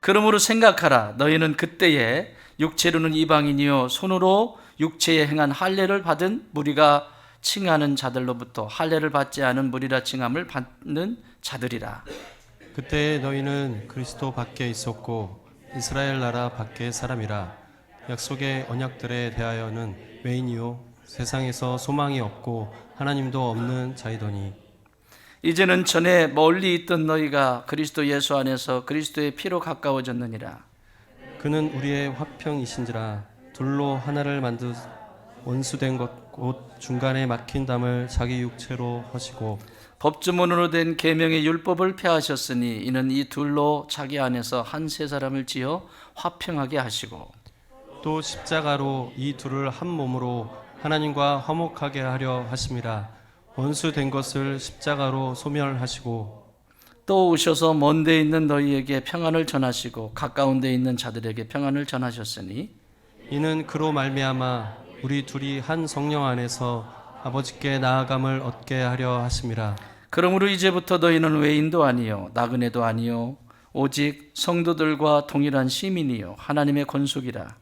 그러므로 생각하라. 너희는 그때에 육체로는 이방인이요 손으로 육체에 행한 할례를 받은 무리가 칭하는 자들로부터 할례를 받지 않은 무리라 칭함을 받는 자들이라. 그때에 너희는 그리스도 밖에 있었고 이스라엘 나라 밖의 사람이라. 약속의 언약들에 대하여는 외인이요 세상에서 소망이 없고 하나님도 없는 자이더니 이제는 전에 멀리 있던 너희가 그리스도 예수 안에서 그리스도의 피로 가까워졌느니라. 그는 우리의 화평이신지라. 둘로 하나를 만드 원수된 것 곧 중간에 막힌 담을 자기 육체로 하시고 법주문으로 된 계명의 율법을 폐하셨으니 이는 이 둘로 자기 안에서 한 세 사람을 지어 화평하게 하시고 또 십자가로 이 둘을 한 몸으로 하나님과 화목하게 하려 하심이라. 원수된 것을 십자가로 소멸하시고 또 오셔서 먼 데 있는 너희에게 평안을 전하시고 가까운 데 있는 자들에게 평안을 전하셨으니 이는 그로 말미암아 우리 둘이 한 성령 안에서 아버지께 나아감을 얻게 하려 하심이라. 그러므로 이제부터 너희는 외인도 아니요 나그네도 아니요 오직 성도들과 동일한 시민이요 하나님의 권속이라.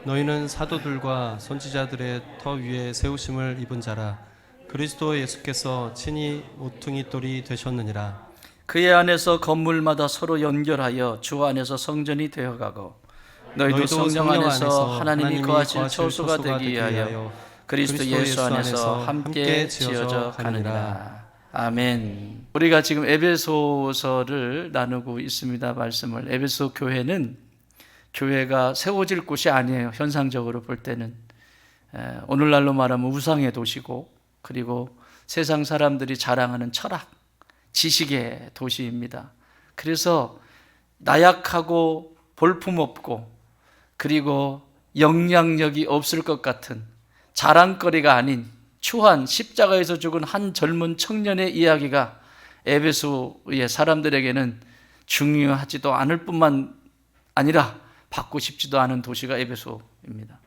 너희는 사도들과 선지자들의 터 위에 세우심을 입은 자라. 그리스도 예수께서 친히 모퉁이 돌이 되셨느니라. 그의 안에서 건물마다 서로 연결하여 주 안에서 성전이 되어가고 너희도 성령 안에서 하나님이 거하실 처소가 되기 위하여 그리스도 예수 안에서 함께 지어져 가느니라. 아멘. 우리가 지금 에베소서를 나누고 있습니다. 말씀을. 에베소 교회는 교회가 세워질 곳이 아니에요. 현상적으로 볼 때는 오늘날로 말하면 우상의 도시고 그리고 세상 사람들이 자랑하는 철학, 지식의 도시입니다. 그래서 나약하고 볼품없고 그리고 영향력이 없을 것 같은 자랑거리가 아닌 추한 십자가에서 죽은 한 젊은 청년의 이야기가 에베소의 사람들에게는 중요하지도 않을 뿐만 아니라 받고 싶지도 않은 도시가 에베소입니다.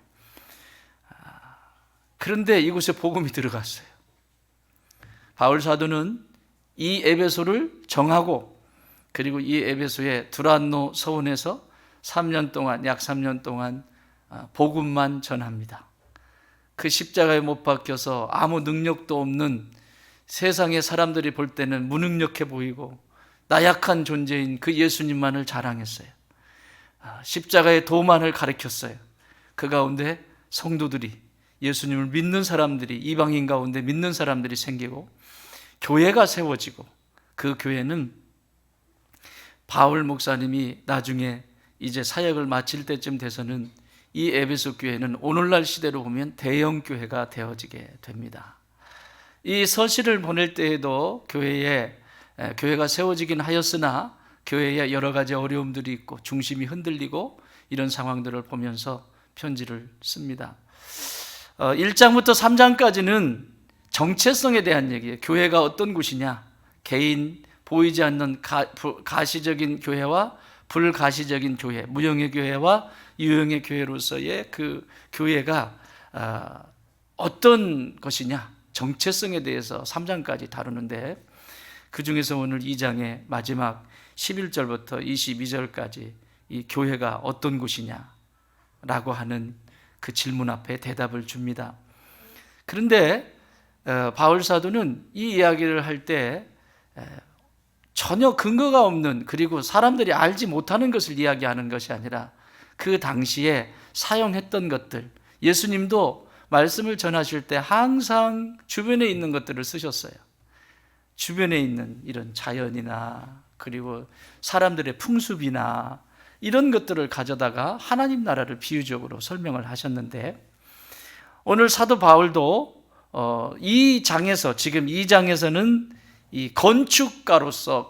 그런데 이곳에 복음이 들어갔어요. 바울 사도는 이 에베소를 정하고 그리고 이 에베소의 두란노 서원에서 3년 동안 약 3년 동안 복음만 전합니다. 그 십자가에 못 박혀서 아무 능력도 없는 세상의 사람들이 볼 때는 무능력해 보이고 나약한 존재인 그 예수님만을 자랑했어요. 십자가의 도만을 가르쳤어요. 그 가운데 성도들이 예수님을 믿는 사람들이 이방인 가운데 믿는 사람들이 생기고 교회가 세워지고 그 교회는 바울 목사님이 나중에 이제 사역을 마칠 때쯤 돼서는 이 에베소 교회는 오늘날 시대로 보면 대형 교회가 되어지게 됩니다. 이 서신을 보낼 때에도 교회가 세워지긴 하였으나 교회에 여러 가지 어려움들이 있고 중심이 흔들리고 이런 상황들을 보면서 편지를 씁니다. 1장부터 3장까지는 정체성에 대한 얘기예요. 교회가 어떤 곳이냐, 개인, 보이지 않는 가시적인 교회와 불가시적인 교회, 무형의 교회와 유형의 교회로서의 그 교회가 어떤 것이냐, 정체성에 대해서 3장까지 다루는데 그 중에서 오늘 2장의 마지막 11절부터 22절까지 이 교회가 어떤 곳이냐라고 하는 그 질문 앞에 대답을 줍니다. 그런데 바울 사도는 이 이야기를 할 때 전혀 근거가 없는 그리고 사람들이 알지 못하는 것을 이야기하는 것이 아니라 그 당시에 사용했던 것들, 예수님도 말씀을 전하실 때 항상 주변에 있는 것들을 쓰셨어요. 주변에 있는 이런 자연이나 그리고 사람들의 풍습이나 이런 것들을 가져다가 하나님 나라를 비유적으로 설명을 하셨는데 오늘 사도 바울도 이 장에서 지금 2장에서는 이 건축가로서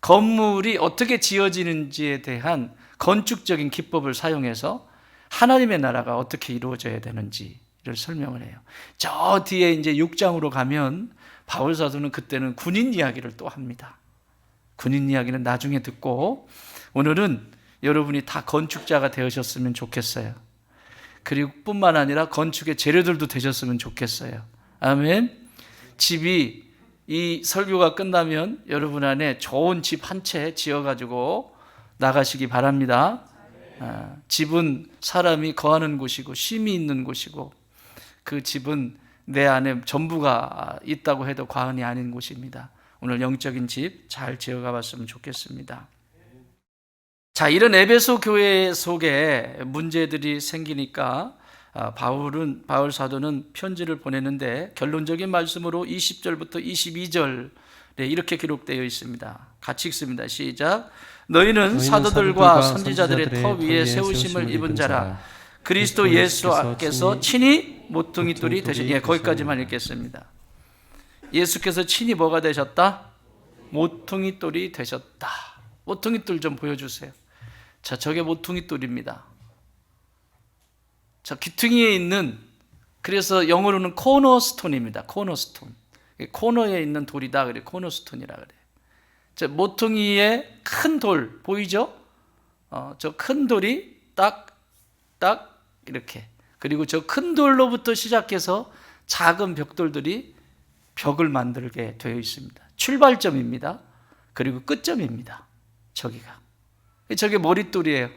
건물이 어떻게 지어지는지에 대한 건축적인 기법을 사용해서 하나님의 나라가 어떻게 이루어져야 되는지를 설명을 해요. 저 뒤에 이제 6장으로 가면 바울 사도는 그때는 군인 이야기를 또 합니다. 군인 이야기는 나중에 듣고 오늘은 여러분이 다 건축자가 되셨으면 좋겠어요. 그리고 뿐만 아니라 건축의 재료들도 되셨으면 좋겠어요. 아멘. 집이 이 설교가 끝나면 여러분 안에 좋은 집 한 채 지어가지고 나가시기 바랍니다. 집은 사람이 거하는 곳이고 쉼이 있는 곳이고 그 집은 내 안에 전부가 있다고 해도 과언이 아닌 곳입니다. 오늘 영적인 집 잘 지어가 봤으면 좋겠습니다. 자, 이런 에베소 교회 속에 문제들이 생기니까 바울 사도는 편지를 보내는데 결론적인 말씀으로 20절부터 22절에 이렇게 기록되어 있습니다. 같이 읽습니다. 시작. 너희는 사도들과 선지자들의 터 위에 세우심을 입은 자라. 그리스도 예수께서 친히 모퉁이돌이 되셨다. 거기까지만 읽겠습니다. 예수께서 친히 뭐가 되셨다? 모퉁이돌이 되셨다. 모퉁이돌 좀 보여주세요. 자, 저게 모퉁이돌입니다. 자, 귀퉁이에 있는, 그래서 영어로는 코너스톤입니다. 코너스톤. 코너에 있는 돌이다. 그래, 코너스톤이라 그래. 자, 모퉁이에 큰 돌 보이죠? 저 큰 돌이 딱 이렇게. 그리고 저 큰 돌로부터 시작해서 작은 벽돌들이 벽을 만들게 되어 있습니다. 출발점입니다. 그리고 끝점입니다. 저게 머릿돌이에요.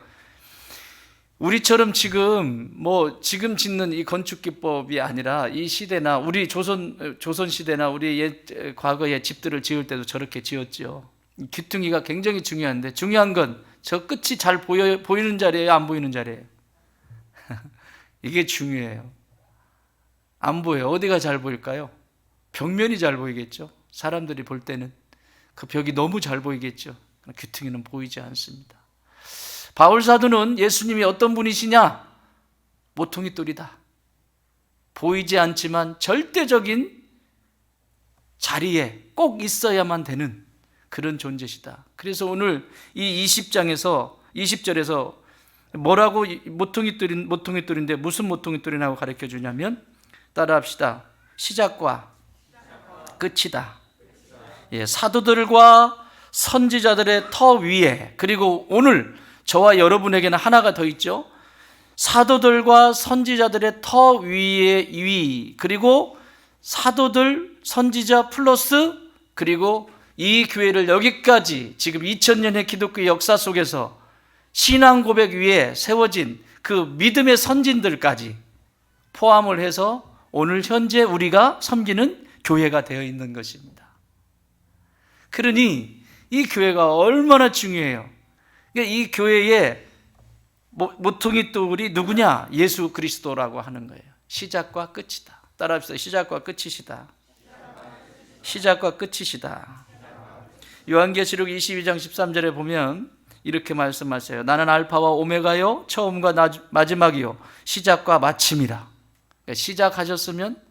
우리처럼 지금 짓는 이 건축 기법이 아니라 이 시대나 우리 조선 시대나 우리 과거의 집들을 지을 때도 저렇게 지었죠. 귀퉁이가 굉장히 중요한데 중요한 건 저 끝이 잘 보이는 자리예요, 안 보이는 자리예요? 이게 중요해요. 안 보여요. 어디가 잘 보일까요? 벽면이 잘 보이겠죠. 사람들이 볼 때는 그 벽이 너무 잘 보이겠죠. 귀퉁이는 보이지 않습니다. 바울 사도는 예수님이 어떤 분이시냐? 모퉁이돌이다. 보이지 않지만 절대적인 자리에 꼭 있어야만 되는 그런 존재시다. 그래서 오늘 이 20절에서 뭐라고 모퉁이돌인데 무슨 모퉁이돌이라고 가르쳐 주냐면 따라합시다. 시작과 끝이다. 예, 사도들과 선지자들의 터 위에, 그리고 오늘 저와 여러분에게는 하나가 더 있죠. 사도들과 선지자들의 터 위에 위, 그리고 사도들, 선지자 플러스, 그리고 이 교회를 여기까지 지금 2000년의 기독교 역사 속에서 신앙 고백 위에 세워진 그 믿음의 선진들까지 포함을 해서 오늘 현재 우리가 섬기는 교회가 되어 있는 것입니다. 그러니 이 교회가 얼마나 중요해요. 이 교회의 모퉁이돌이 누구냐? 예수 그리스도라고 하는 거예요. 시작과 끝이다. 따라합시다. 시작과 끝이시다. 시작과 끝이시다. 요한계시록 22장 13절에 보면 이렇게 말씀하세요. 나는 알파와 오메가요, 처음과 마지막이요, 시작과 마침이라. 그러니까 시작하셨으면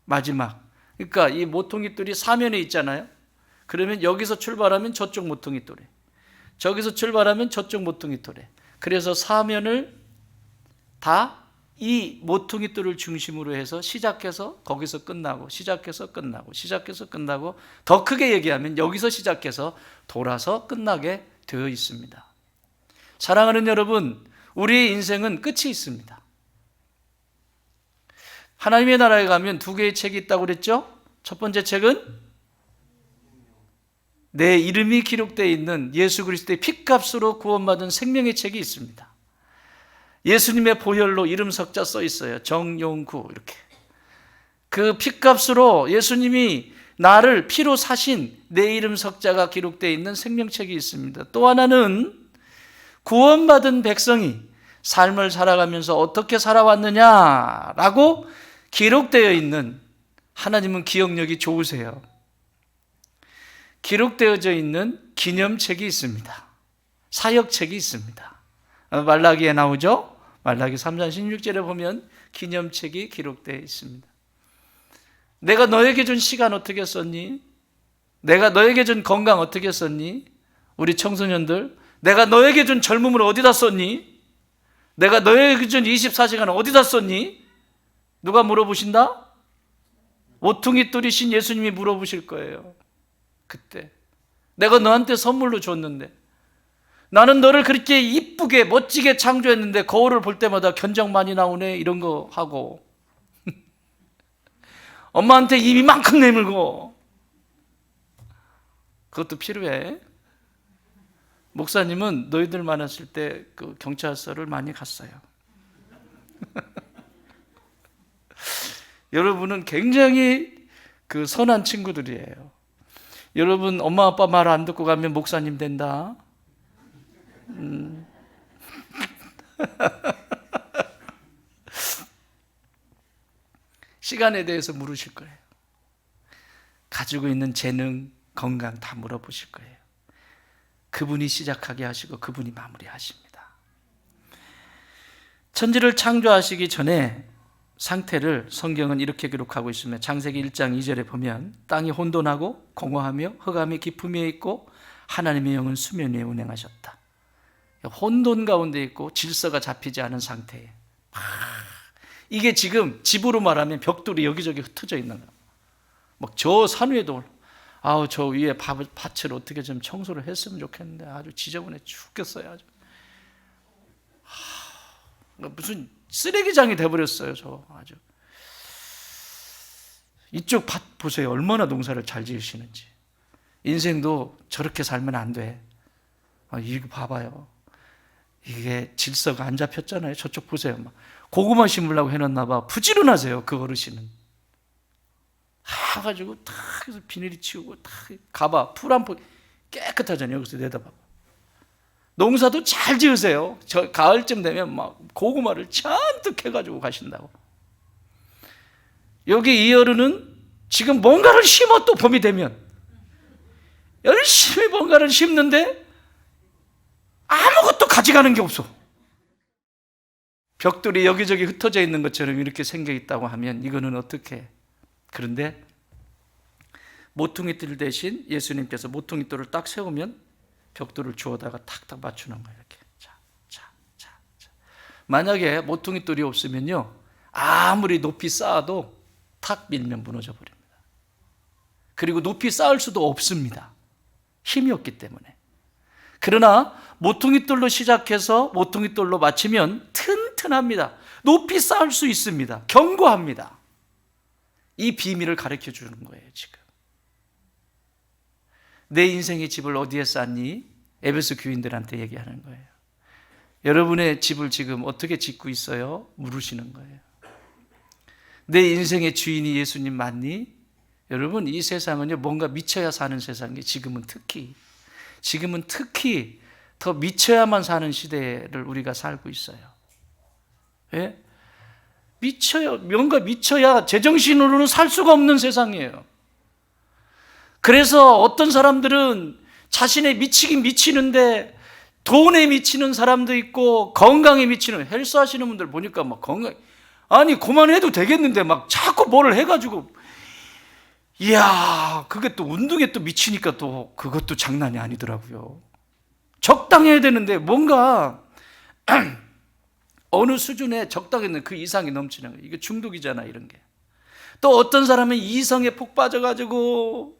마지막. 그러니까 이 모퉁이돌이 사면에 있잖아요. 그러면 여기서 출발하면 저쪽 모퉁이돌에, 저기서 출발하면 저쪽 모퉁이돌에. 그래서 사면을 다 이 모퉁이돌을 중심으로 해서 시작해서 거기서 끝나고, 시작해서 끝나고, 시작해서 끝나고, 더 크게 얘기하면 여기서 시작해서 돌아서 끝나게 되어 있습니다. 사랑하는 여러분, 우리의 인생은 끝이 있습니다. 하나님의 나라에 가면 두 개의 책이 있다고 그랬죠? 첫 번째 책은 내 이름이 기록되어 있는 예수 그리스도의 핏값으로 구원받은 생명의 책이 있습니다. 예수님의 보혈로 이름 석자 써 있어요. 정용구 이렇게. 그 핏값으로 예수님이 나를 피로 사신 내 이름 석자가 기록되어 있는 생명책이 있습니다. 또 하나는 구원받은 백성이 삶을 살아가면서 어떻게 살아왔느냐라고 기록되어 있는, 하나님은 기억력이 좋으세요. 기록되어져 있는 기념책이 있습니다. 사역책이 있습니다. 말라기에 나오죠? 말라기 3장 16절에 보면 기념책이 기록되어 있습니다. 내가 너에게 준 시간 어떻게 썼니? 내가 너에게 준 건강 어떻게 썼니? 우리 청소년들, 내가 너에게 준 젊음을 어디다 썼니? 내가 너에게 준 24시간을 어디다 썼니? 누가 물어보신다? 모퉁이돌이신 예수님이 물어보실 거예요. 그때 내가 너한테 선물로 줬는데, 나는 너를 그렇게 이쁘게 멋지게 창조했는데 거울을 볼 때마다 견적 많이 나오네 이런 거 하고 엄마한테 입 이만큼 내밀고 그것도 필요해. 목사님은 너희들 많았을 때 그 경찰서를 많이 갔어요. 여러분은 굉장히 그 선한 친구들이에요. 여러분 엄마 아빠 말 안 듣고 가면 목사님 된다. 시간에 대해서 물으실 거예요. 가지고 있는 재능, 건강 다 물어보실 거예요. 그분이 시작하게 하시고 그분이 마무리하십니다. 천지를 창조하시기 전에 상태를 성경은 이렇게 기록하고 있으며 창세기 1장 2절에 보면 땅이 혼돈하고 공허하며 흑암이 깊음에 있고 하나님의 영은 수면 위에 운행하셨다. 혼돈 가운데 있고 질서가 잡히지 않은 상태에 이게 지금 집으로 말하면 벽돌이 여기저기 흩어져 있는 거예요. 막 저 산 위에도 저 위에 밭을 어떻게 좀 청소를 했으면 좋겠는데 아주 지저분해 죽겠어요. 아주. 무슨 쓰레기장이 돼버렸어요. 저 아주. 이쪽 밭 보세요. 얼마나 농사를 잘 지으시는지. 인생도 저렇게 살면 안 돼. 이거 봐봐요. 이게 질서가 안 잡혔잖아요. 저쪽 보세요. 막 고구마 심으려고 해놨나 봐. 부지런하세요. 그 어르신은. 가가지고 탁 해서 비닐이 치우고 탁 가봐. 풀 한 포 깨끗하잖아요. 여기서 내다봐. 농사도 잘 지으세요. 저 가을쯤 되면 막 고구마를 잔뜩 해가지고 가신다고. 여기 이 어른은 지금 뭔가를 심어 또 봄이 되면 열심히 뭔가를 심는데 아무것도 가져가는 게 없어. 벽돌이 여기저기 흩어져 있는 것처럼 이렇게 생겨 있다고 하면 이거는 어떻게 해? 그런데 모퉁이돌 대신 예수님께서 모퉁이돌을 딱 세우면 벽돌을 주워다가 탁탁 맞추는 거예요. 이렇게. 자. 만약에 모퉁이돌이 없으면요, 아무리 높이 쌓아도 탁 밀면 무너져 버립니다. 그리고 높이 쌓을 수도 없습니다. 힘이 없기 때문에. 그러나 모퉁이돌로 시작해서 모퉁이돌로 마치면 튼튼합니다. 높이 쌓을 수 있습니다. 견고합니다. 이 비밀을 가르쳐 주는 거예요, 지금. 내 인생의 집을 어디에 쌓니? 에베소 교인들한테 얘기하는 거예요. 여러분의 집을 지금 어떻게 짓고 있어요? 물으시는 거예요. 내 인생의 주인이 예수님 맞니? 여러분, 이 세상은요, 뭔가 미쳐야 사는 세상이에요. 지금은 특히 더 미쳐야만 사는 시대를 우리가 살고 있어요. 예? 뭔가 미쳐야 제정신으로는 살 수가 없는 세상이에요. 그래서 어떤 사람들은 자신의 미치긴 미치는데 돈에 미치는 사람도 있고 건강에 미치는, 헬스 하시는 분들 보니까 막 아니 그만해도 되겠는데 막 자꾸 뭐를 해가지고, 이야, 그게 또 운동에 또 미치니까 또 그것도 장난이 아니더라고요. 적당해야 되는데 뭔가 어느 수준에 적당했는 그 이상이 넘치는 거예요. 이게 중독이잖아, 이런 게. 또 어떤 사람은 이성에 폭 빠져가지고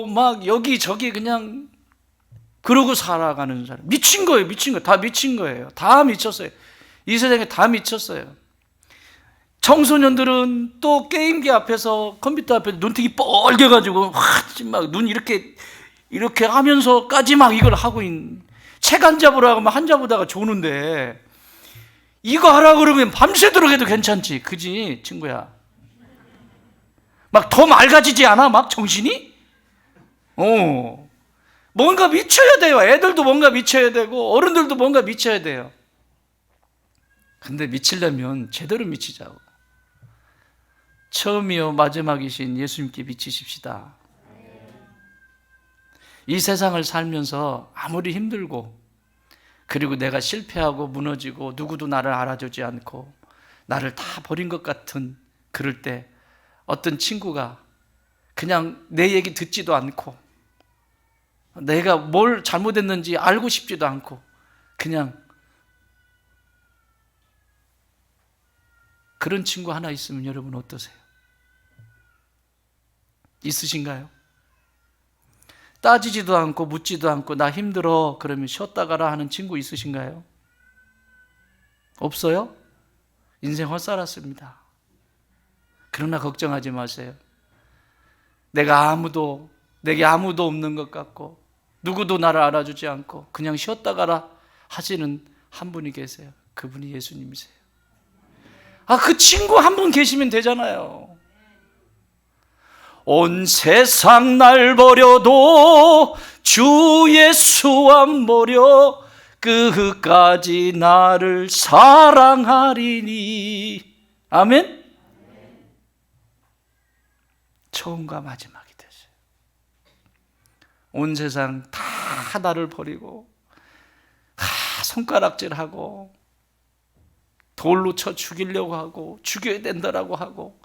막 여기저기 그냥 그러고 살아가는 사람. 미친 거예요. 다 미친 거예요. 다 미쳤어요. 이 세상에 다 미쳤어요. 청소년들은 또 게임기 앞에서, 컴퓨터 앞에서 눈탱이 뻘개가지고 막 눈 이렇게 하면서까지 막 이걸 하고 있는, 책 한 잡으라고 하면 한 잡으다가 조는데 이거 하라고 그러면 밤새도록 해도 괜찮지. 그지, 친구야? 막 더 맑아지지 않아? 막 정신이? 뭔가 미쳐야 돼요. 애들도 뭔가 미쳐야 되고 어른들도 뭔가 미쳐야 돼요. 근데 미치려면 제대로 미치자고. 처음이요 마지막이신 예수님께 미치십시다. 이 세상을 살면서 아무리 힘들고, 그리고 내가 실패하고 무너지고 누구도 나를 알아주지 않고 나를 다 버린 것 같은 그럴 때 어떤 친구가 그냥 내 얘기 듣지도 않고 내가 뭘 잘못했는지 알고 싶지도 않고 그냥 그런 친구 하나 있으면 여러분 어떠세요? 있으신가요? 따지지도 않고 묻지도 않고 나 힘들어 그러면 쉬었다 가라 하는 친구 있으신가요? 없어요? 인생 헛살았습니다. 그러나 걱정하지 마세요. 내게 아무도 없는 것 같고 누구도 나를 알아주지 않고 그냥 쉬었다 가라 하시는 한 분이 계세요. 그분이 예수님이세요. 그 친구 한 분 계시면 되잖아요. 온 세상 날 버려도 주 예수 안 버려 끝까지 나를 사랑하리니. 아멘. 처음과 마지막이 되세요. 온 세상 다 나를 버리고 손가락질하고 돌로 쳐 죽이려고 하고 죽여야 된다라고 하고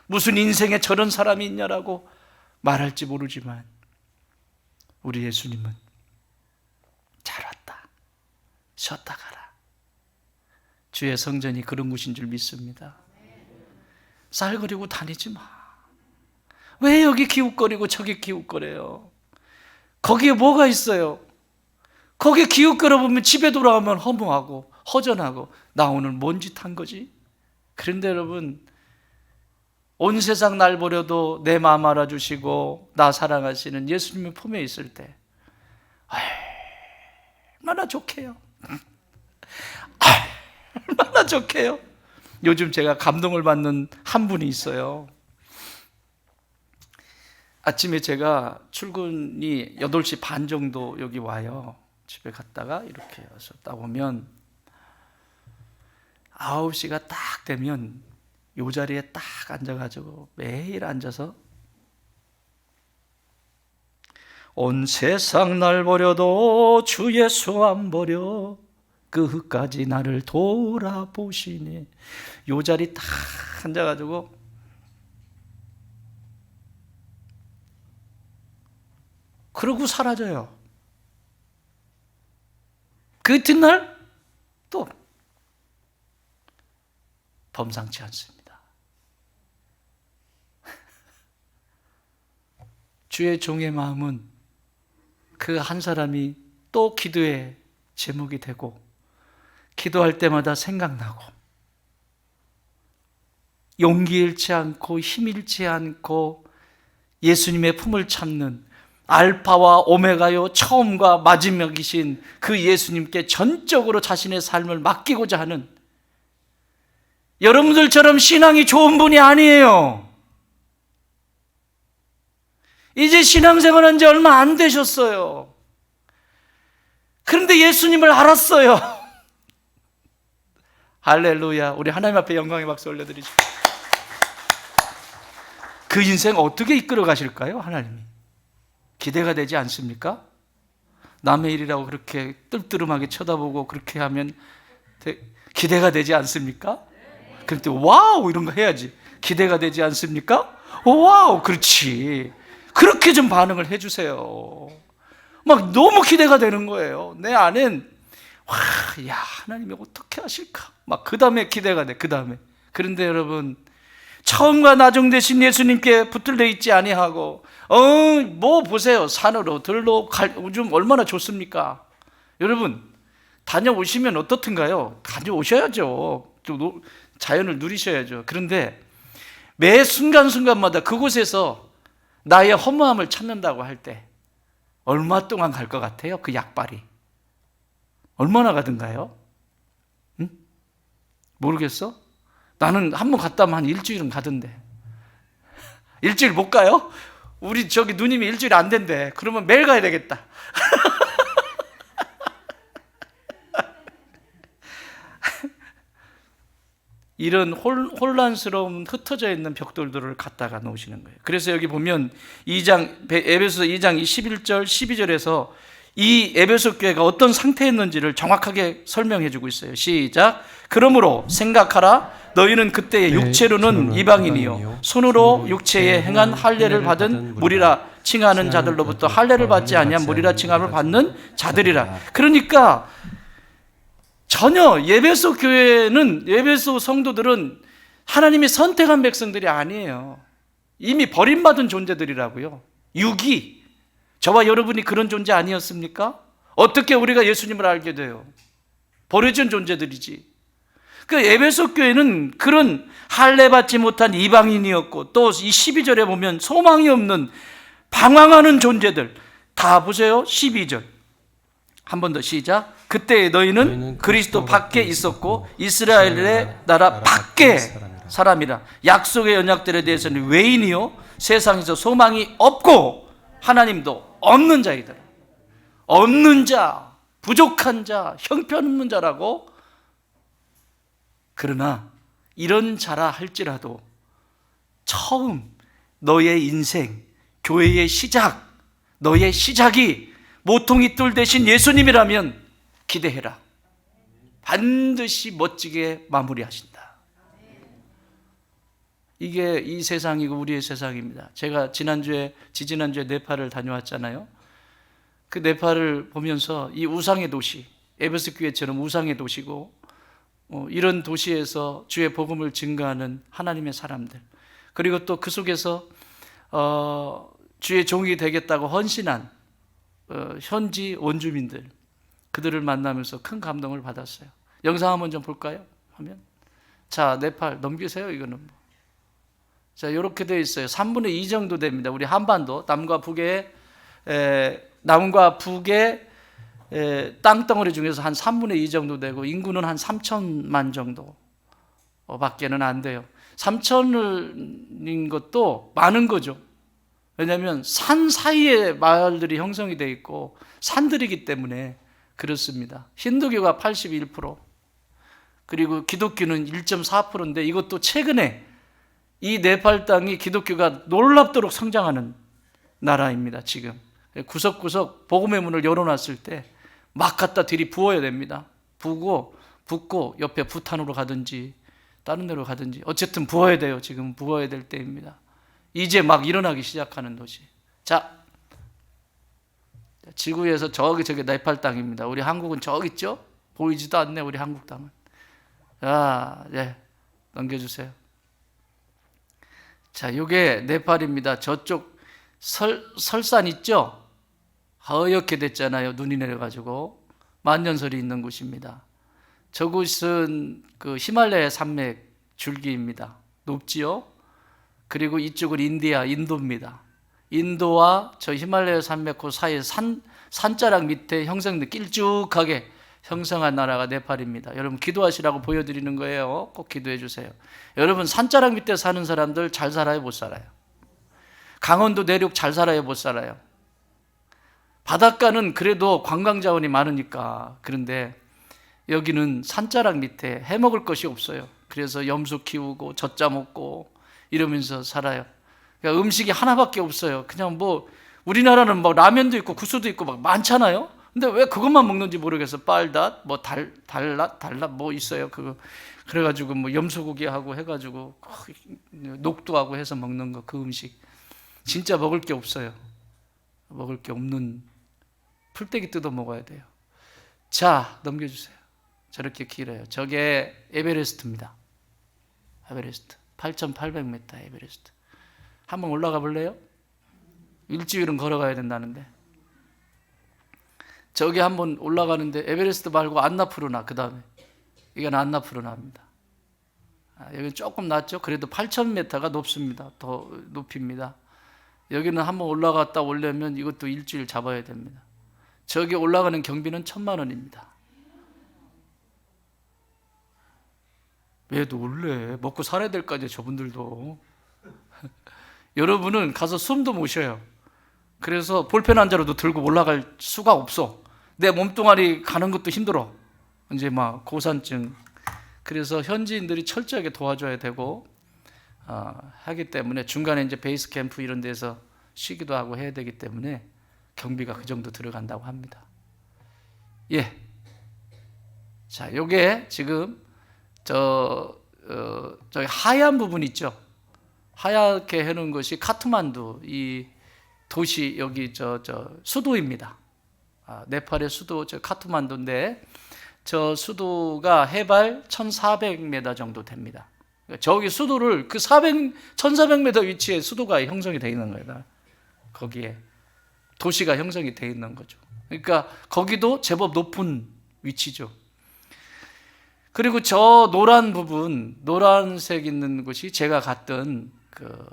무슨 인생에 저런 사람이 있냐라고 말할지 모르지만 우리 예수님은 잘 왔다, 쉬었다 가라. 주의 성전이 그런 곳인 줄 믿습니다. 쌀거리고 다니지 마. 왜 여기 기웃거리고 저기 기웃거려요? 거기에 뭐가 있어요? 거기에 기웃거려 보면 집에 돌아오면 허무하고 허전하고 나 오늘 뭔 짓 한 거지? 그런데 여러분, 온 세상 날 버려도 내 마음 알아주시고 나 사랑하시는 예수님의 품에 있을 때 얼마나 좋게요. 얼마나 좋게요. 요즘 제가 감동을 받는 한 분이 있어요. 아침에 제가 출근이 8시 반 정도 여기 와요. 집에 갔다가 이렇게 와서 딱 오면 9시가 딱 되면 요 자리에 딱 앉아가지고 매일 앉아서 온 세상 날 버려도 주 예수 안 버려 끝까지 나를 돌아보시네. 요 자리 딱 앉아가지고 그러고 사라져요. 그 이튿날 또 범상치 않습니다. 주의 종의 마음은 그 한 사람이 또 기도의 제목이 되고 기도할 때마다 생각나고 용기 잃지 않고 힘 잃지 않고 예수님의 품을 찾는 알파와 오메가요 처음과 마지막이신 그 예수님께 전적으로 자신의 삶을 맡기고자 하는 여러분들처럼 신앙이 좋은 분이 아니에요. 이제 신앙생활한 지 얼마 안 되셨어요. 그런데 예수님을 알았어요. 할렐루야. 우리 하나님 앞에 영광의 박수 올려드리죠. 그 인생 어떻게 이끌어 가실까요? 하나님이 기대가 되지 않습니까? 남의 일이라고 그렇게 뜰뜨름하게 쳐다보고 그렇게 하면 기대가 되지 않습니까? 그럴 때 와우 이런 거 해야지. 기대가 되지 않습니까? 와우, 그렇지. 그렇게 좀 반응을 해주세요. 막 너무 기대가 되는 거예요. 내 안엔 야 하나님이 어떻게 하실까? 막 그 다음에 기대가 돼. 그 다음에. 그런데 여러분, 처음과 나중 되신 예수님께 붙들려 있지 아니하고 뭐 보세요. 산으로 들로 좀 얼마나 좋습니까? 여러분, 다녀오시면 어떻든가요? 다녀오셔야죠. 또 자연을 누리셔야죠. 그런데 매 순간순간마다 그곳에서 나의 허무함을 찾는다고 할 때 얼마 동안 갈 것 같아요? 그 약발이 얼마나 가든가요? 응? 모르겠어? 나는 한 번 갔다 하면 한 일주일은 가던데. 일주일 못 가요? 우리 저기 누님이 일주일 안 된대. 그러면 매일 가야 되겠다. 이런 혼란스러운 흩어져 있는 벽돌들을 갖다가 놓으시는 거예요. 그래서 여기 보면 에베소서 2장 11절 12절에서 이 에베소 교회가 어떤 상태였는지를 정확하게 설명해 주고 있어요. 시작. 그러므로 생각하라. 너희는 그때의 육체로는 이방인이요 손으로 육체에 행한 할례를 받은 무리라 칭하는 자들로부터 할례를 받지 아니한 무리라 칭함을 받는 자들이라. 그러니까 전혀 에베소 교회는, 에베소 성도들은 하나님이 선택한 백성들이 아니에요. 이미 버림받은 존재들이라고요. 육이, 저와 여러분이 그런 존재 아니었습니까? 어떻게 우리가 예수님을 알게 돼요? 버려진 존재들이지. 그 에베소 교회는 그런 할례 받지 못한 이방인이었고, 또 이 12절에 보면 소망이 없는 방황하는 존재들 다 보세요. 12절 한 번 더 시작. 그때 너희는 그리스도 밖에 있었고 이스라엘의 나라 밖에 사람이라. 약속의 언약들에 대해서는 외인이요 세상에서 소망이 없고 하나님도 없는 자이더라. 없는 자, 부족한 자, 형편없는 자라고. 그러나 이런 자라 할지라도 처음 너의 인생, 교회의 시작, 너의 시작이 모퉁이 돌 대신 예수님이라면 기대해라. 반드시 멋지게 마무리하신다. 이게 이 세상이고 우리의 세상입니다. 제가 지지난주에 네팔을 다녀왔잖아요. 그 네팔을 보면서 이 우상의 도시, 에베소 교회처럼 우상의 도시고 이런 도시에서 주의 복음을 증거하는 하나님의 사람들, 그리고 또 그 속에서 주의 종이 되겠다고 헌신한 현지 원주민들, 그들을 만나면서 큰 감동을 받았어요. 영상 한번 좀 볼까요? 화면. 자, 네팔 넘기세요. 이거는 뭐. 자, 이렇게 되어 있어요. 3분의 2 정도 됩니다. 우리 한반도 남과 북의 땅덩어리 중에서 한 3분의 2 정도 되고, 인구는 한 3천만 정도 밖에는 안 돼요. 3천인 것도 많은 거죠. 왜냐하면 산 사이에 마을들이 형성이 되어 있고 산들이기 때문에 그렇습니다. 힌두교가 81%, 그리고 기독교는 1.4%인데 이것도 최근에 이 네팔 땅이 기독교가 놀랍도록 성장하는 나라입니다. 지금 구석구석 복음의 문을 열어놨을 때 막 갖다 들이부어야 됩니다. 붓고 옆에 부탄으로 가든지 다른 데로 가든지 어쨌든 부어야 돼요. 지금 부어야 될 때입니다. 이제 막 일어나기 시작하는 도시. 자, 지구에서 저기 네팔 땅입니다. 우리 한국은 저기 있죠? 보이지도 않네, 우리 한국 땅은. 자, 넘겨주세요. 자, 이게 네팔입니다. 저쪽 설산 있죠? 하얗게 됐잖아요. 눈이 내려가지고. 만년설이 있는 곳입니다. 저곳은 그 히말라야 산맥 줄기입니다. 높지요? 그리고 이쪽은 인도입니다. 인도와 저 히말라야 산맥 그 사이에 산자락 밑에 형성된 길쭉하게 형성한 나라가 네팔입니다. 여러분 기도하시라고 보여드리는 거예요. 꼭 기도해 주세요. 여러분 산자락 밑에 사는 사람들 잘 살아요, 못 살아요? 강원도 내륙 잘 살아요, 못 살아요? 바닷가는 그래도 관광 자원이 많으니까. 그런데 여기는 산자락 밑에 해먹을 것이 없어요. 그래서 염소 키우고 젖자 먹고 이러면서 살아요. 그러니까 음식이 하나밖에 없어요. 그냥 뭐 우리나라는 막 라면도 있고 국수도 있고 막 많잖아요. 근데 왜 그것만 먹는지 모르겠어. 빨닷, 뭐 달랏 뭐 있어요. 그래가지고 뭐 염소고기하고 해가지고 녹두하고 해서 먹는 거, 그 음식. 진짜 먹을 게 없어요. 먹을 게 없는, 풀떼기 뜯어 먹어야 돼요. 자, 넘겨주세요. 저렇게 길어요. 저게 에베레스트입니다. 에베레스트 8,800m 에베레스트. 한번 올라가 볼래요? 일주일은 걸어가야 된다는데. 저기 한번 올라가는데 에베레스트 말고 안나푸르나, 그 다음에 이건 안나푸르나입니다. 여기 조금 낮죠? 그래도 8,000m가 높습니다. 더 높입니다. 여기는 한번 올라갔다 오려면 이것도 일주일 잡아야 됩니다. 저기 올라가는 경비는 1,000만 원입니다. 왜 놀래? 먹고 살아야 될 거 아니에요, 저분들도. 여러분은 가서 숨도 못 쉬어요. 그래서 볼펜 한 자루도 들고 올라갈 수가 없어. 내 몸뚱아리 가는 것도 힘들어. 이제 막 고산증. 그래서 현지인들이 철저하게 도와줘야 되고 하기 때문에 중간에 이제 베이스 캠프 이런 데서 쉬기도 하고 해야 되기 때문에 경비가 그 정도 들어간다고 합니다. 예. 자, 요게 지금 저 하얀 부분 있죠? 하얗게 해놓은 것이 카트만두, 이 도시, 여기 수도입니다. 네팔의 수도 저 카트만두인데, 저 수도가 해발 1,400m 정도 됩니다. 저기 수도를 그 1,400m 위치에 수도가 형성이 되어 있는 거예요. 거기에 도시가 형성이 되어 있는 거죠. 그러니까 거기도 제법 높은 위치죠. 그리고 저 노란 부분, 노란색 있는 곳이 제가 갔던 그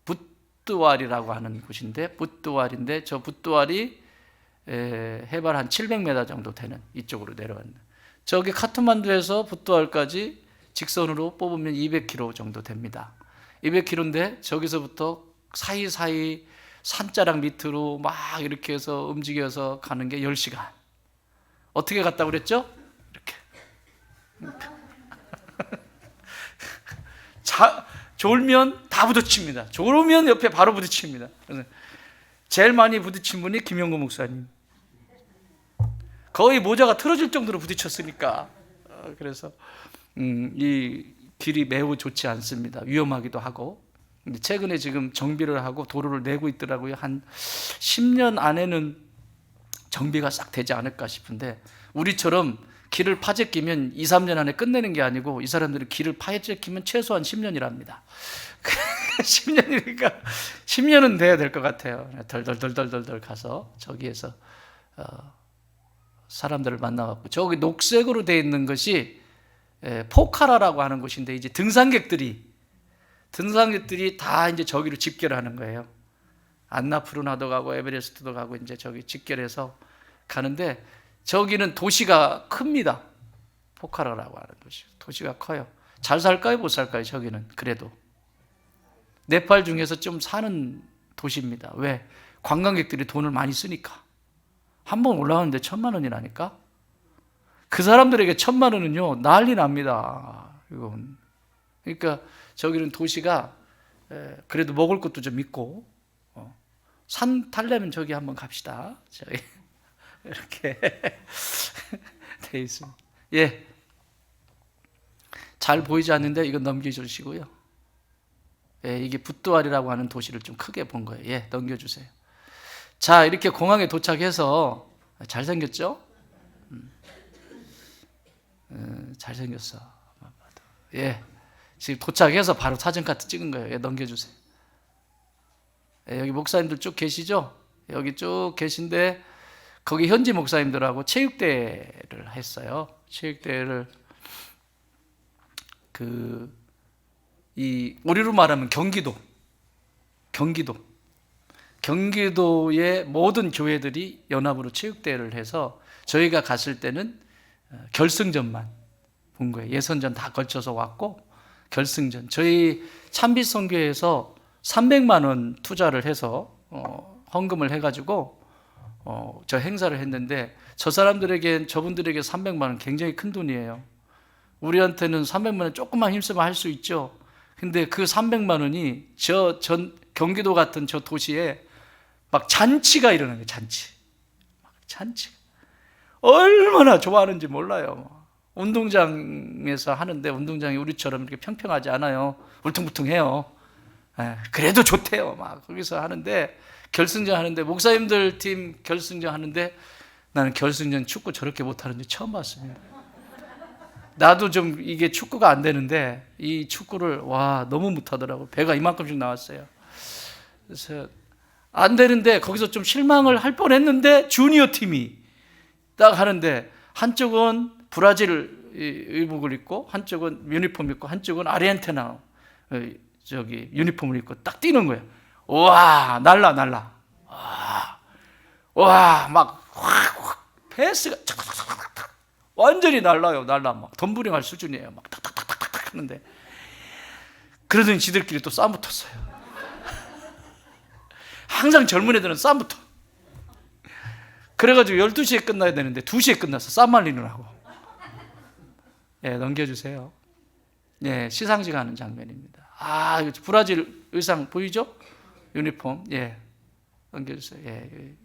붓두알이라고 하는 곳인데, 붓두알인데 저 붓두알이 해발 한 700m 정도 되는 이쪽으로 내려왔네. 저기 카트만두에서 붓두알까지 직선으로 뽑으면 200km 정도 됩니다. 200km인데 저기서부터 사이사이 산자락 밑으로 막 이렇게 해서 움직여서 가는 게 10시간. 어떻게 갔다고 그랬죠? 이렇게. 졸면 다 부딪힙니다. 졸으면 옆에 바로 부딪힙니다. 그래서 제일 많이 부딪힌 분이 김영구 목사님. 거의 모자가 틀어질 정도로 부딪혔으니까. 그래서 이 길이 매우 좋지 않습니다. 위험하기도 하고. 근데 최근에 지금 정비를 하고 도로를 내고 있더라고요. 한 10년 안에는 정비가 싹 되지 않을까 싶은데, 우리처럼 길을 파재끼면 2, 3년 안에 끝내는 게 아니고 이 사람들은 길을 파재끼면 최소한 10년이랍니다. 10년이니까 10년은 돼야 될 것 같아요. 덜덜덜덜덜 가서 저기에서 사람들을 만나갖고, 저기 녹색으로 되어 있는 것이 포카라라고 하는 곳인데, 이제 등산객들이 다 이제 저기로 집결하는 거예요. 안나푸르나도 가고 에베레스트도 가고 이제 저기 집결해서 가는데, 저기는 도시가 큽니다. 포카라라고 하는 도시가 커요. 잘 살까요? 못 살까요? 저기는 그래도 네팔 중에서 좀 사는 도시입니다. 왜? 관광객들이 돈을 많이 쓰니까. 한 번 올라가는데 1,000만 원이라니까. 그 사람들에게 1,000만 원은요 난리 납니다. 이건. 그러니까 저기는 도시가 그래도 먹을 것도 좀 있고, 산 타려면 저기 한번 갑시다. 저기 이렇게 돼 있습니다. 예, 잘 보이지 않는데 이건 넘겨주시고요. 예, 이게 붓두알이라고 하는 도시를 좀 크게 본 거예요. 예, 넘겨주세요. 자, 이렇게 공항에 도착해서, 잘생겼죠? 잘생겼어. 예, 지금 도착해서 바로 사진카트 찍은 거예요. 예, 넘겨주세요. 예, 여기 목사님들 쭉 계시죠? 여기 쭉 계신데, 거기 현지 목사님들하고 체육대회를 했어요. 체육대회를 우리로 말하면 경기도의 모든 교회들이 연합으로 체육대회를 해서 저희가 갔을 때는 결승전만 본 거예요. 예선전 다 걸쳐서 왔고 결승전, 저희 참빛선교회에서 300만 원 투자를 해서 헌금을 해가지고 저 행사를 했는데, 저분들에게 300만 원 굉장히 큰 돈이에요. 우리한테는 300만 원 조금만 힘쓰면 할 수 있죠. 근데 그 300만 원이 경기도 같은 저 도시에 막 잔치가 일어나는 거예요. 잔치. 얼마나 좋아하는지 몰라요. 운동장에서 하는데, 운동장이 우리처럼 이렇게 평평하지 않아요. 울퉁불퉁해요. 그래도 좋대요. 막 거기서 하는데, 결승전 하는데, 목사님들 팀 결승전 하는데, 나는 결승전 축구 저렇게 못하는지 처음 봤습니다. 나도 좀 이게 축구가 안 되는데 이 축구를 너무 못하더라고. 배가 이만큼씩 나왔어요. 그래서 안 되는데 거기서 좀 실망을 할 뻔했는데, 주니어 팀이 딱 하는데 한쪽은 브라질 의복을 입고, 한쪽은 유니폼 입고, 한쪽은 아르헨티나 저기 유니폼을 입고 딱 뛰는 거예요. 와, 날라. 와, 막 확 패스가 완전히 날라요. 막 덤블링 할 수준이에요. 막 탁탁탁탁 하는데, 그러더니 지들끼리 또 싸움 붙었어요. 항상 젊은 애들은 싸움 붙어. 그래가지고 12시에 끝나야 되는데 2시에 끝나서 싸움 말리느라고. 예, 넘겨주세요. 예, 시상식 하는 장면입니다. 이거 브라질 의상 보이죠? 유니폼. 예, 넘겨주세요. 예.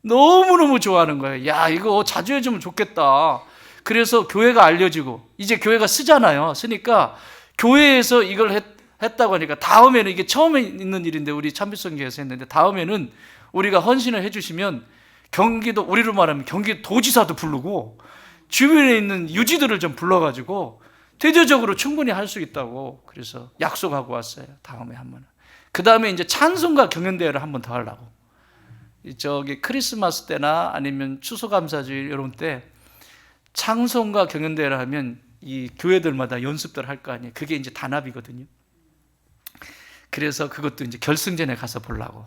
너무너무 좋아하는 거예요. 야, 이거 자주 해주면 좋겠다. 그래서 교회가 알려지고, 이제 교회가 쓰잖아요. 쓰니까 교회에서 이걸 했다고 하니까, 다음에는, 이게 처음에 있는 일인데 우리 참빛선교회에서 했는데, 다음에는 우리가 헌신을 해주시면 우리로 말하면 경기도 도지사도 부르고 주변에 있는 유지들을 좀 불러가지고 대대적으로 충분히 할 수 있다고, 그래서 약속하고 왔어요. 다음에 한번. 그 다음에 이제 찬송가 경연대회를 한 번 더 하려고. 저기 크리스마스 때나 아니면 추수감사주일 이런 때 창송과 경연대회를 하면 이 교회들마다 연습들 할 거 아니에요. 그게 이제 단합이거든요. 그래서 그것도 이제 결승전에 가서 보려고.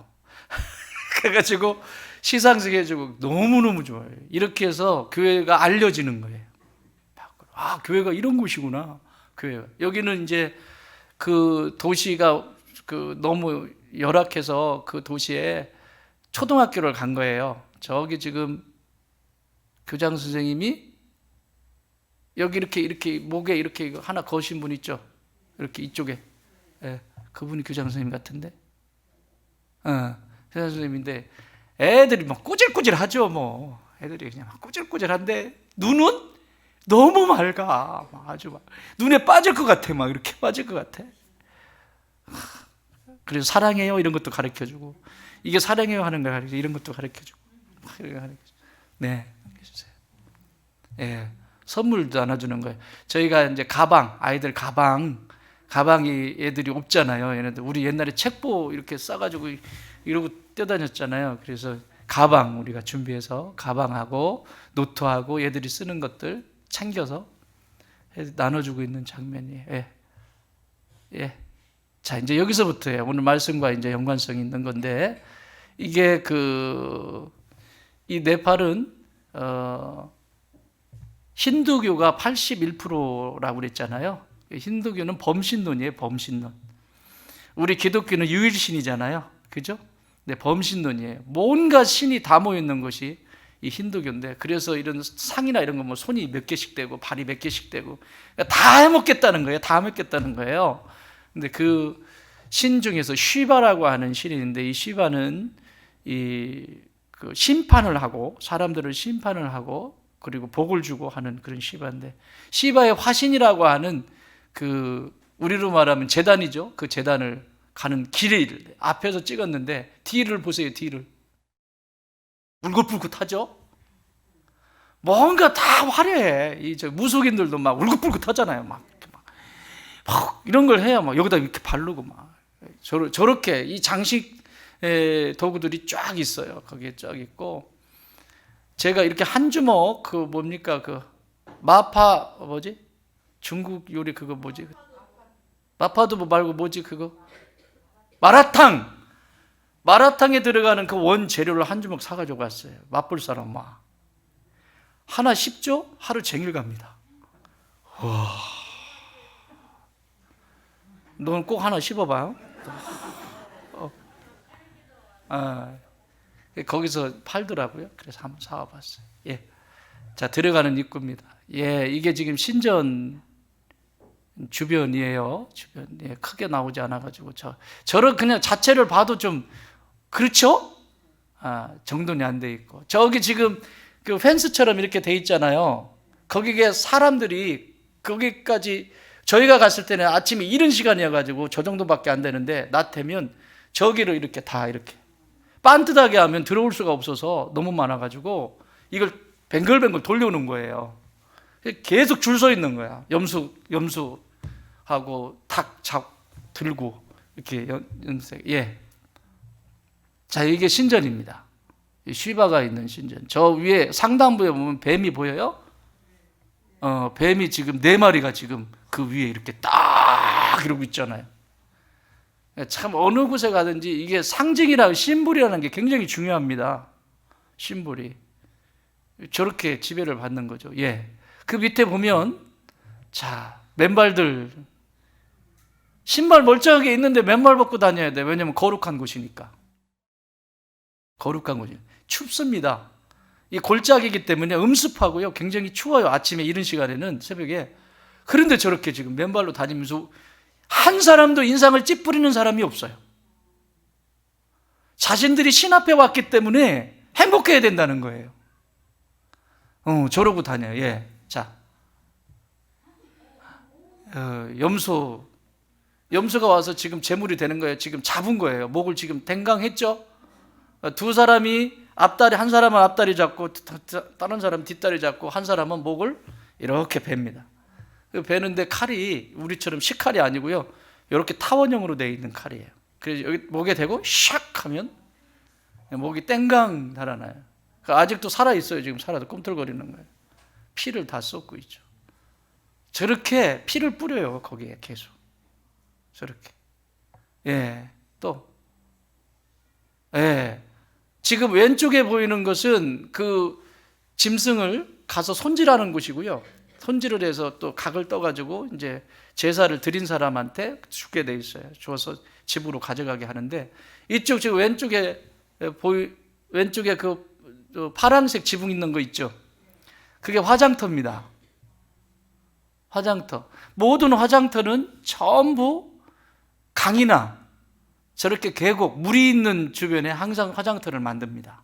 그래가지고 시상식 해주고 너무너무 좋아요. 이렇게 해서 교회가 알려지는 거예요. 아, 교회가 이런 곳이구나. 교회가. 여기는 이제 그 도시가 그 너무 열악해서 그 도시에 초등학교를 간 거예요. 저기 지금 교장 선생님이 여기 이렇게 목에 이렇게 하나 거신 분 있죠? 이렇게 이쪽에. 예, 그분이 교장 선생님 같은데. 교장 선생님인데 애들이 막 꾸질꾸질하죠, 뭐. 애들이 그냥 막 꾸질꾸질한데 눈은 너무 맑아. 아주 막 눈에 빠질 것 같아. 막 이렇게 빠질 것 같아. 그래서 사랑해요 이런 것도 가르쳐주고, 이게 사랑해요 하는 걸 가르쳐, 이런 것도 가르쳐주고, 네, 해주세요. 예, 선물도 나눠주는 거예요. 저희가 이제 가방, 아이들 가방이 애들이 없잖아요. 얘네들 우리 옛날에 책보 이렇게 싸가지고 이러고 뛰어다녔잖아요. 그래서 가방 우리가 준비해서 가방하고 노트하고 얘들이 쓰는 것들 챙겨서 나눠주고 있는 장면이에요. 예. 예. 자, 이제 여기서부터예요. 오늘 말씀과 이제 연관성이 있는 건데, 이게 이 네팔은 힌두교가 81%라고 그랬잖아요. 힌두교는 범신론이에요, 범신론. 우리 기독교는 유일신이잖아요, 그죠? 네, 범신론이에요. 온갖 신이 다 모여 있는 것이 이 힌두교인데, 그래서 이런 상이나 이런 거 뭐 손이 몇 개씩 되고 발이 몇 개씩 되고 다 해먹겠다는 거예요. 다 해먹겠다는 거예요. 근데 그 신 중에서 쉬바라고 하는 신이 있는데, 이 쉬바는 그 심판을 하고 사람들을 심판을 하고 그리고 복을 주고 하는 그런 쉬바인데, 쉬바의 화신이라고 하는 그 우리로 말하면 제단이죠. 그 제단을 가는 길을 앞에서 찍었는데 뒤를 보세요. 뒤를 울긋불긋하죠. 뭔가 다 화려해. 무속인들도 막 울긋불긋하잖아요. 막 이런 걸 해야 막 여기다 이렇게 바르고 막 저렇게 이 장식 도구들이 쫙 있어요. 거기에 쫙 있고, 제가 이렇게 한 주먹 그 뭡니까 그 마파 뭐지? 중국 요리 그거 뭐지? 마파도 말고 뭐지 그거? 마라탕에 들어가는 그 원 재료를 한 주먹 사가지고 왔어요. 맛볼 사람 막 하나 10조 하루 종일 갑니다. 와, 너는 꼭 하나 씹어봐요. 거기서 팔더라고요. 그래서 한번 사와봤어요. 예, 자, 들어가는 입구입니다. 예, 이게 지금 신전 주변이에요. 주변, 예, 크게 나오지 않아가지고 저런 그냥 자체를 봐도 좀 그렇죠? 정돈이 안 돼 있고, 저기 지금 그 펜스처럼 이렇게 돼 있잖아요. 거기에 사람들이 거기까지 저희가 갔을 때는 아침에 이른 시간이어가지고 저 정도밖에 안 되는데, 낮 되면 저기를 이렇게 다 이렇게 반듯하게 하면 들어올 수가 없어서 너무 많아가지고 이걸 뱅글뱅글 돌려오는 거예요. 계속 줄 서 있는 거야. 염수하고 탁 들고 이렇게 연색. 예. 자, 이게 신전입니다. 쉬바가 있는 신전. 저 위에 상단부에 보면 뱀이 보여요? 뱀이 지금 4마리가 지금 그 위에 이렇게 딱 이러고 있잖아요. 참 어느 곳에 가든지 이게 상징이라 심볼이라는 게 굉장히 중요합니다. 심볼이 저렇게 지배를 받는 거죠. 예. 그 밑에 보면 자, 맨발들 신발 멀쩡하게 있는데 맨발 벗고 다녀야 돼. 왜냐면 거룩한 곳이니까. 거룩한 곳이 춥습니다. 이 골짜기이기 때문에 음습하고요. 굉장히 추워요. 아침에 이른 시간에는, 새벽에. 그런데 저렇게 지금 맨발로 다니면서 한 사람도 인상을 찌푸리는 사람이 없어요. 자신들이 신 앞에 왔기 때문에 행복해야 된다는 거예요. 저러고 다녀요. 예. 자, 염소가 와서 지금 제물이 되는 거예요. 지금 잡은 거예요. 목을 지금 댕강했죠. 두 사람이 앞다리, 한 사람은 앞다리 잡고 다른 사람은 뒷다리 잡고 한 사람은 목을 이렇게 벨니다. 베는데 칼이 우리처럼 식칼이 아니고요, 이렇게 타원형으로 되어 있는 칼이에요. 그래서 여기 목에 대고 샥 하면 목이 땡강 달아나요. 아직도 살아 있어요. 지금 살아도 꿈틀거리는 거예요. 피를 다 쏟고 있죠. 저렇게 피를 뿌려요. 거기에 계속 저렇게. 또 지금 왼쪽에 보이는 것은 그 짐승을 가서 손질하는 곳이고요. 손질을 해서 또 각을 떠가지고 이제 제사를 드린 사람한테 주게 돼 있어요. 주어서 집으로 가져가게 하는데, 이쪽 지금 왼쪽에 그 파란색 지붕 있는 거 있죠. 그게 화장터입니다. 화장터. 모든 화장터는 전부 강이나 저렇게 계곡, 물이 있는 주변에 항상 화장터를 만듭니다.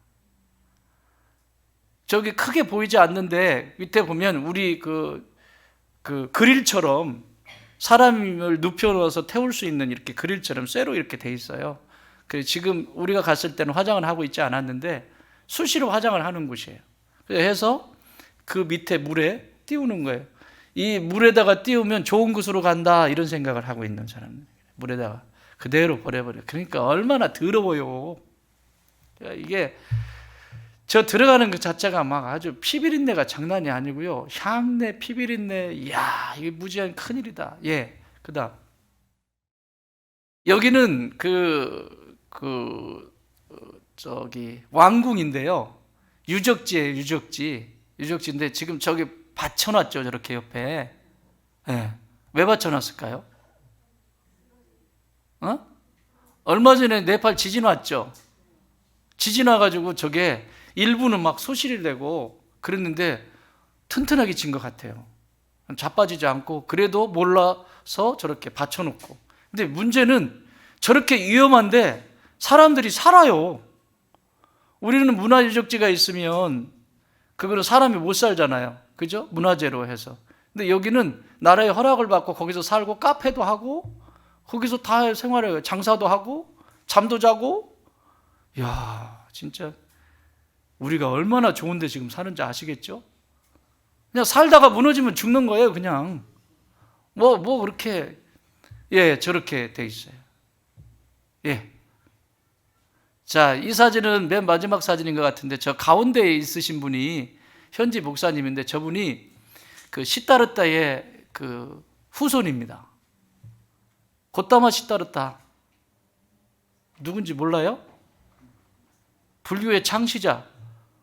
저기 크게 보이지 않는데 밑에 보면 우리 그 그릴처럼 사람을 눕혀놓아서 태울 수 있는 이렇게 그릴처럼 쇠로 이렇게 돼 있어요. 지금 우리가 갔을 때는 화장을 하고 있지 않았는데 수시로 화장을 하는 곳이에요. 그래서 그 밑에 물에 띄우는 거예요. 이 물에다가 띄우면 좋은 곳으로 간다, 이런 생각을 하고 있는 사람, 물에다가 그대로 버려버려. 그러니까 얼마나 더러워요. 이게 저 들어가는 그 자체가 막 아주 피비린내가 장난이 아니고요. 향내, 피비린내, 이야, 이게 무지한 큰일이다. 그다음 여기는 왕궁인데요. 유적지예요, 유적지인데 지금 저기 받쳐놨죠, 저렇게 옆에. 왜 받쳐놨을까요? 얼마 전에 네팔 지진 왔죠. 지진 와가지고 저게 일부는 막 소실이 되고 그랬는데 튼튼하게 진 것 같아요. 자빠지지 않고, 그래도 몰라서 저렇게 받쳐놓고. 근데 문제는 저렇게 위험한데 사람들이 살아요. 우리는 문화유적지가 있으면 그거는 사람이 못 살잖아요. 그죠? 문화재로 해서. 근데 여기는 나라의 허락을 받고 거기서 살고 카페도 하고 거기서 다 생활해요. 장사도 하고 잠도 자고. 이야, 진짜 우리가 얼마나 좋은데 지금 사는지 아시겠죠? 그냥 살다가 무너지면 죽는 거예요. 그냥 뭐 그렇게 저렇게 돼 있어요. 자, 이 사진은 맨 마지막 사진인 것 같은데, 저 가운데에 있으신 분이 현지 목사님인데 저분이 그 시타르타의 그 후손입니다. 고타마 시타르타 누군지 몰라요? 불교의 창시자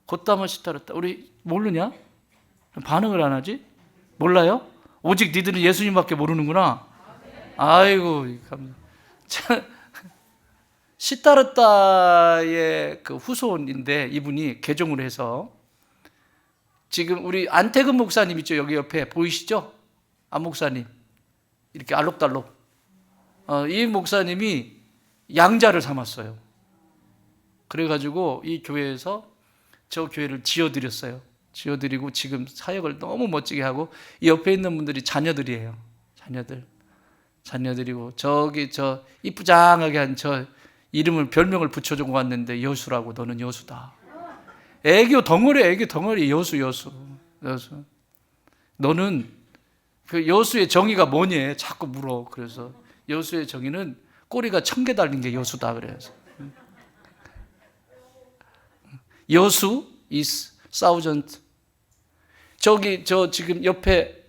고타마 시타르타. 우리 모르냐? 반응을 안 하지? 몰라요? 오직 니들은 예수님밖에 모르는구나. 아이고, 시타르타의 그 후손인데 이분이 개종을 해서 지금 우리 안태근 목사님 있죠? 여기 옆에 보이시죠? 안 목사님 이렇게 알록달록. 이 목사님이 양자를 삼았어요. 그래가지고 이 교회에서 저 교회를 지어드렸어요. 지어드리고 지금 사역을 너무 멋지게 하고, 이 옆에 있는 분들이 자녀들이에요. 자녀들이고 저기 저 이쁘장하게 한 저 이름을 별명을 붙여주고 왔는데 여수라고. 너는 여수다. 애교 덩어리 여수. 너는 그 여수의 정의가 뭐니? 자꾸 물어. 그래서 여수의 정의는 꼬리가 1000개 달린 게 여수다. 그래서 여수 is thousand. 저기 저 지금 옆에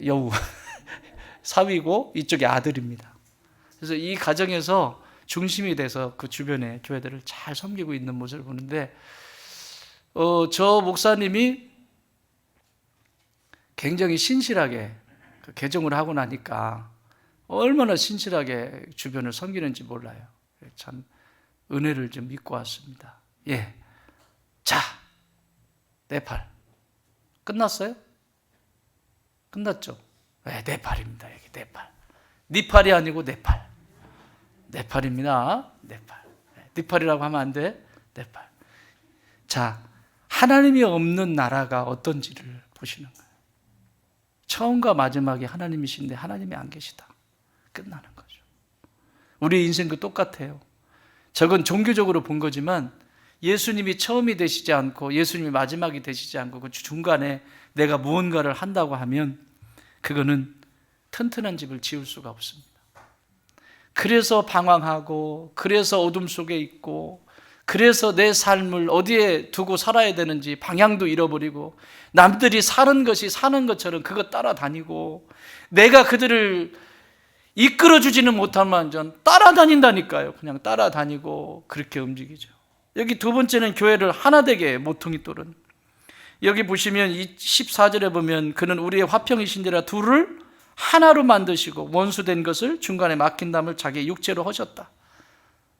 여우 사위고 이쪽이 아들입니다. 그래서 이 가정에서 중심이 돼서 그 주변의 교회들을 잘 섬기고 있는 모습을 보는데, 저 목사님이 굉장히 신실하게 개종을 하고 나니까 얼마나 신실하게 주변을 섬기는지 몰라요. 참 은혜를 좀 믿고 왔습니다. 자, 네팔 끝났어요? 끝났죠? 네팔입니다. 여기 네팔. 니팔이 아니고 네팔입니다. 네팔. 니팔이라고 하면 안 돼. 네팔. 자, 하나님이 없는 나라가 어떤지를 보시는 거예요. 처음과 마지막에 하나님이신데 하나님이 안 계시다. 끝나는 거죠. 우리 인생도 똑같아요. 저건 종교적으로 본 거지만 예수님이 처음이 되시지 않고 예수님이 마지막이 되시지 않고 그 중간에 내가 무언가를 한다고 하면 그거는 튼튼한 집을 지을 수가 없습니다. 그래서 방황하고, 그래서 어둠 속에 있고, 그래서 내 삶을 어디에 두고 살아야 되는지 방향도 잃어버리고 남들이 사는 것이 사는 것처럼 그것 따라다니고 내가 그들을 이끌어주지는 못하면전 따라다닌다니까요. 그냥 따라다니고 그렇게 움직이죠. 여기 두 번째는 교회를 하나 되게 해요. 모퉁이 돌은. 여기 보시면 14절에 보면 그는 우리의 화평이신지라 둘을 하나로 만드시고 원수된 것을 중간에 막힌 담을 자기의 육체로 하셨다.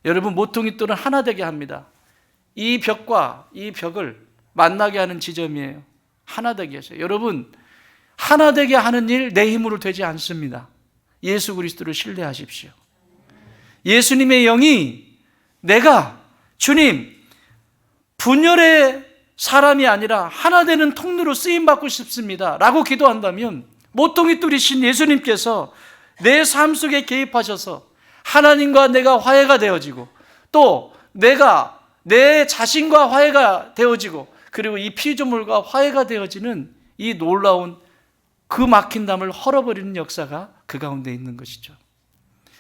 여러분, 모퉁이 돌은 하나 되게 합니다. 이 벽과 이 벽을 만나게 하는 지점이에요. 하나 되게 하세요. 여러분, 하나 되게 하는 일 내 힘으로 되지 않습니다. 예수 그리스도를 신뢰하십시오. 예수님의 영이 내가 주님 분열의 사람이 아니라 하나 되는 통로로 쓰임받고 싶습니다 라고 기도한다면 모퉁이 돌이신 예수님께서 내 삶 속에 개입하셔서 하나님과 내가 화해가 되어지고 또 내가 내 자신과 화해가 되어지고 그리고 이 피조물과 화해가 되어지는 이 놀라운 그 막힌 담을 헐어버리는 역사가 그 가운데 있는 것이죠.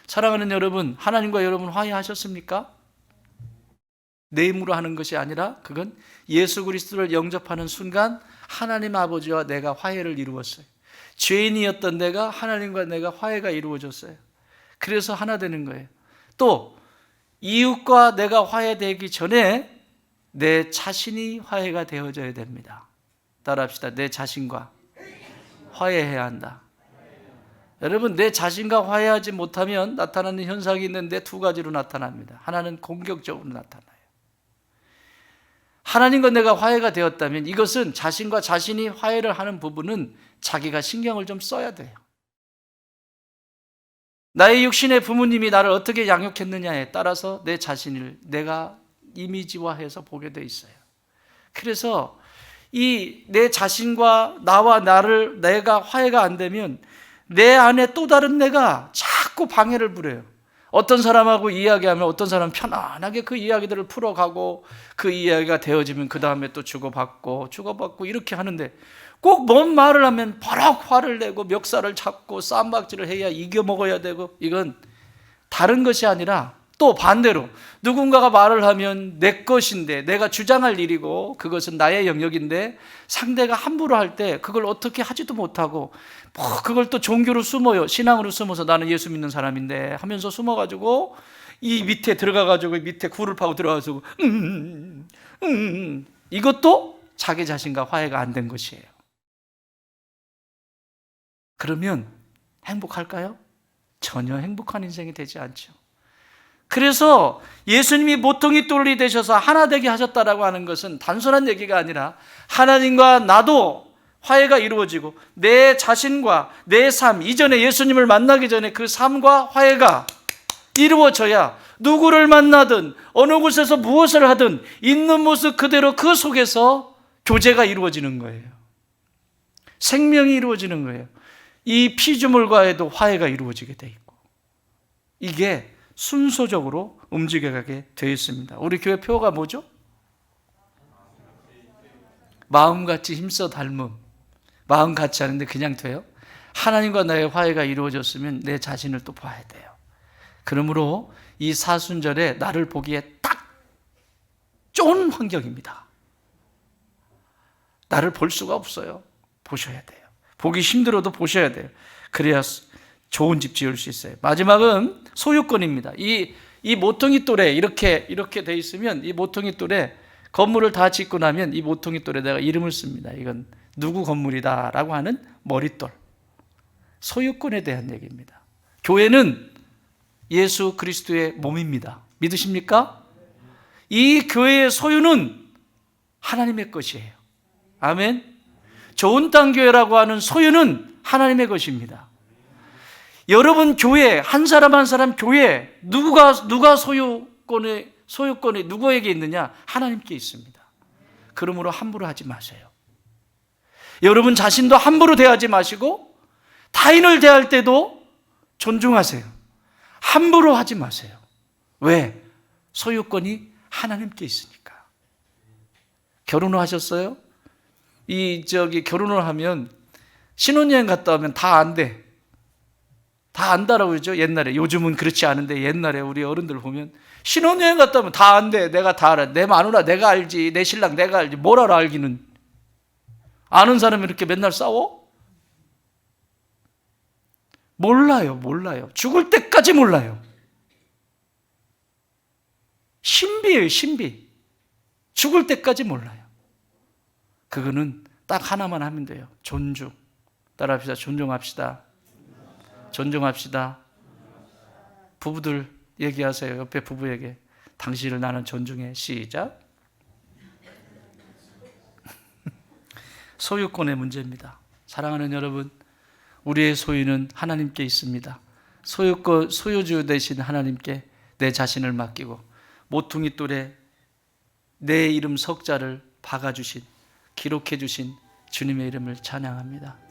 사랑하는 여러분, 하나님과 여러분 화해하셨습니까? 내 힘으로 하는 것이 아니라 그건 예수 그리스도를 영접하는 순간 하나님 아버지와 내가 화해를 이루었어요. 죄인이었던 내가 하나님과 내가 화해가 이루어졌어요. 그래서 하나 되는 거예요. 또 이웃과 내가 화해되기 전에 내 자신이 화해가 되어져야 됩니다. 따라합시다. 내 자신과 화해해야 한다. 여러분, 내 자신과 화해하지 못하면 나타나는 현상이 있는데 두 가지로 나타납니다. 하나는 공격적으로 나타나요. 하나님과 내가 화해가 되었다면 이것은 자신과 자신이 화해를 하는 부분은 자기가 신경을 좀 써야 돼요. 나의 육신의 부모님이 나를 어떻게 양육했느냐에 따라서 내 자신을 내가 이미지화해서 보게 돼 있어요. 그래서 이 내 자신과 나와 나를 내가 화해가 안 되면 내 안에 또 다른 내가 자꾸 방해를 부려요. 어떤 사람하고 이야기하면 어떤 사람은 편안하게 그 이야기들을 풀어가고 그 이야기가 되어지면 그 다음에 또 주고받고 이렇게 하는데 꼭 뭔 말을 하면 버럭 화를 내고 멱살을 잡고 쌈박질을 해야 이겨먹어야 되고 이건 다른 것이 아니라 또 반대로 누군가가 말을 하면 내 것인데 내가 주장할 일이고 그것은 나의 영역인데 상대가 함부로 할 때 그걸 어떻게 하지도 못하고 그걸 또 종교로 숨어요. 신앙으로 숨어서 나는 예수 믿는 사람인데 하면서 숨어가지고 이 밑에 들어가가지고 밑에 굴을 파고 들어가서 이것도 자기 자신과 화해가 안 된 것이에요. 그러면 행복할까요? 전혀 행복한 인생이 되지 않죠. 그래서 예수님이 모퉁이 돌이 되셔서 하나 되게 하셨다라고 하는 것은 단순한 얘기가 아니라 하나님과 나도 화해가 이루어지고 내 자신과 내 삶, 이전에 예수님을 만나기 전에 그 삶과 화해가 이루어져야 누구를 만나든 어느 곳에서 무엇을 하든 있는 모습 그대로 그 속에서 교제가 이루어지는 거예요. 생명이 이루어지는 거예요. 이 피조물과에도 화해가 이루어지게 돼 있고 이게 순서적으로 움직여가게 되어 있습니다. 우리 교회 표어가 뭐죠? 마음같이 힘써 닮음. 마음 같이 하는데 그냥 돼요? 하나님과 나의 화해가 이루어졌으면 내 자신을 또 봐야 돼요. 그러므로 이 사순절에 나를 보기에 딱 좋은 환경입니다. 나를 볼 수가 없어요. 보셔야 돼요. 보기 힘들어도 보셔야 돼요. 그래야 좋은 집 지을 수 있어요. 마지막은 소유권입니다. 이 모퉁이 돌에 이렇게 돼 있으면 이 모퉁이 돌에 건물을 다 짓고 나면 이 모퉁이 돌에 내가 이름을 씁니다. 이건 누구 건물이다라고 하는 머릿돌. 소유권에 대한 얘기입니다. 교회는 예수 그리스도의 몸입니다. 믿으십니까? 이 교회의 소유는 하나님의 것이에요. 아멘. 좋은 땅 교회라고 하는 소유는 하나님의 것입니다. 여러분 교회, 한 사람 한 사람 교회, 누가 소유권이 누구에게 있느냐? 하나님께 있습니다. 그러므로 함부로 하지 마세요. 여러분 자신도 함부로 대하지 마시고 타인을 대할 때도 존중하세요. 함부로 하지 마세요. 왜? 소유권이 하나님께 있으니까. 결혼을 하셨어요? 결혼을 하면 신혼여행 갔다 오면 다 안 돼. 다 안다라고 그러죠. 옛날에. 요즘은 그렇지 않은데 옛날에 우리 어른들 보면 신혼여행 갔다 오면 다 안돼. 내가 다 알아. 내 마누라 내가 알지. 내 신랑 내가 알지. 뭘 알아 알기는. 아는 사람이 이렇게 맨날 싸워? 몰라요. 죽을 때까지 몰라요. 신비예요. 신비. 죽을 때까지 몰라요. 그거는 딱 하나만 하면 돼요. 존중. 따라합시다. 존중합시다. 존중합시다. 부부들 얘기하세요. 옆에 부부에게. 당신을 나는 존중해. 시작. 소유권의 문제입니다. 사랑하는 여러분, 우리의 소유는 하나님께 있습니다. 소유주 되신 하나님께 내 자신을 맡기고 모퉁이 돌에 내 이름 석자를 박아주신, 기록해주신 주님의 이름을 찬양합니다.